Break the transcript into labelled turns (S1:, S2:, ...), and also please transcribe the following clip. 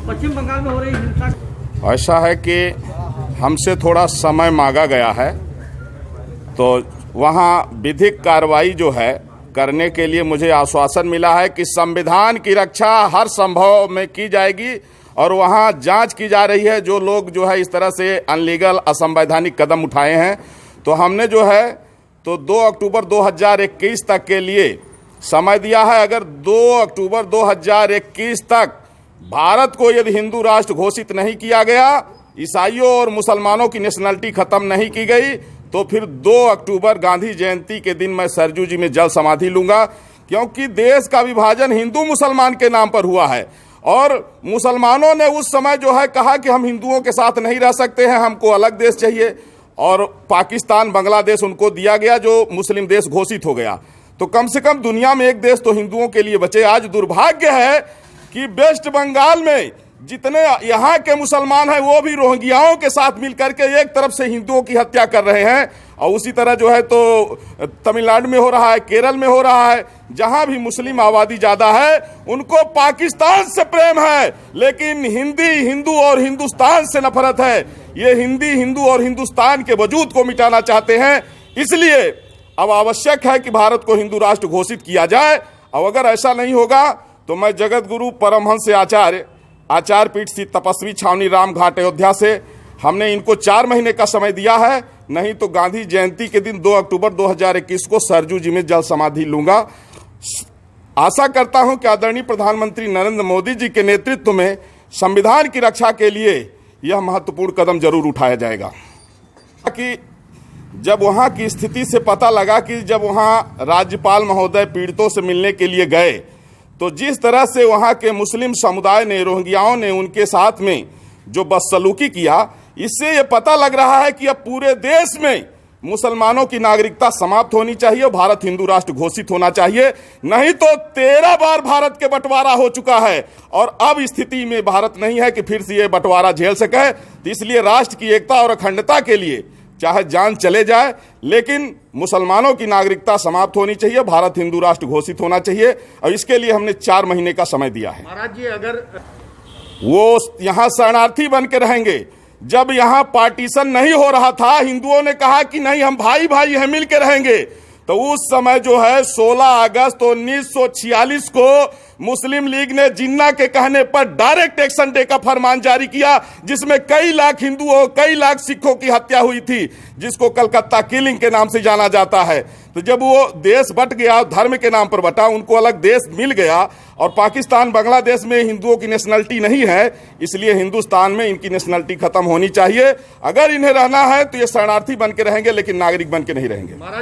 S1: पश्चिम बंगाल में हो रही हिंसा,
S2: ऐसा है कि हमसे थोड़ा समय मांगा गया है, तो वहाँ विधिक कार्रवाई जो है करने के लिए मुझे आश्वासन मिला है कि संविधान की रक्षा हर संभव में की जाएगी और वहाँ जांच की जा रही है। जो लोग जो है इस तरह से अनलीगल असंवैधानिक कदम उठाए हैं, तो हमने जो है तो 2 अक्टूबर 2021 तक के लिए समय दिया है। अगर 2 अक्टूबर 2021 तक भारत को यदि हिंदू राष्ट्र घोषित नहीं किया गया, ईसाइयों और मुसलमानों की नेशनलिटी खत्म नहीं की गई, तो फिर 2 अक्टूबर गांधी जयंती के दिन मैं सरजू जी में जल समाधि लूंगा। क्योंकि देश का विभाजन हिंदू मुसलमान के नाम पर हुआ है और मुसलमानों ने उस समय जो है कहा कि हम हिंदुओं के साथ नहीं रह सकते हैं, हमको अलग देश चाहिए, और पाकिस्तान बांग्लादेश उनको दिया गया जो मुस्लिम देश घोषित हो गया। तो कम से कम दुनिया में एक देश तो हिंदुओं के लिए बचे। आज दुर्भाग्य है कि वेस्ट बंगाल में जितने यहाँ के मुसलमान हैं वो भी रोहिंग्याओं के साथ मिलकर के एक तरफ से हिंदुओं की हत्या कर रहे हैं, और उसी तरह जो है तो तमिलनाडु में हो रहा है, केरल में हो रहा है। जहाँ भी मुस्लिम आबादी ज़्यादा है उनको पाकिस्तान से प्रेम है, लेकिन हिंदू और हिंदुस्तान से नफरत है। ये हिंदू और हिंदुस्तान के वजूद को मिटाना चाहते हैं। इसलिए अब आवश्यक है कि भारत को हिंदू राष्ट्र घोषित किया जाए, और अगर ऐसा नहीं होगा तो मैं जगत गुरु परमहंस आचार्य पीठ स्थित तपस्वी छावनी राम घाट अयोध्या से हमने इनको 4 महीने का समय दिया है, नहीं तो गांधी जयंती के दिन 2 अक्टूबर 2021 को सरजू जी में जल समाधि लूंगा। आशा करता हूं कि आदरणीय प्रधानमंत्री नरेंद्र मोदी जी के नेतृत्व में संविधान की रक्षा के लिए यह महत्वपूर्ण कदम जरूर उठाया जाएगा। कि जब वहां की स्थिति से पता लगा कि जब वहां राज्यपाल महोदय पीड़ितों से मिलने के लिए गए, तो जिस तरह से वहाँ के मुस्लिम समुदाय ने, रोहिंग्याओं ने उनके साथ में जो बदसलूकी किया, इससे ये पता लग रहा है कि अब पूरे देश में मुसलमानों की नागरिकता समाप्त होनी चाहिए, भारत हिंदू राष्ट्र घोषित होना चाहिए। नहीं तो 13 बार भारत के बंटवारा हो चुका है और अब स्थिति में भारत नहीं है कि फिर से ये बंटवारा झेल सके। तो इसलिए राष्ट्र की एकता और अखंडता के लिए चाहे जान चले जाए, लेकिन मुसलमानों की नागरिकता समाप्त होनी चाहिए, भारत हिंदू राष्ट्र घोषित होना चाहिए, और इसके लिए हमने 4 महीने का समय दिया है।
S1: महाराज जी, अगर
S2: वो यहाँ शरणार्थी बन के रहेंगे, जब यहाँ पार्टीशन नहीं हो रहा था, हिंदुओं ने कहा कि नहीं हम भाई भाई हैं, मिल के रहेंगे, तो उस समय जो है 16 अगस्त 1946 को मुस्लिम लीग ने जिन्ना के कहने पर डायरेक्ट एक्शन डे का फरमान जारी किया, जिसमें कई लाख हिंदुओं, कई लाख सिखों की हत्या हुई थी, जिसको कलकत्ता किलिंग के नाम से जाना जाता है। तो जब वो देश बट गया, धर्म के नाम पर बटा, उनको अलग देश मिल गया, और पाकिस्तान बांग्लादेश में हिंदुओं की नेशनलिटी नहीं है, इसलिए हिंदुस्तान में इनकी नेशनलिटी खत्म होनी चाहिए। अगर इन्हें रहना है तो ये शरणार्थी बन के रहेंगे, लेकिन नागरिक बन के नहीं रहेंगे।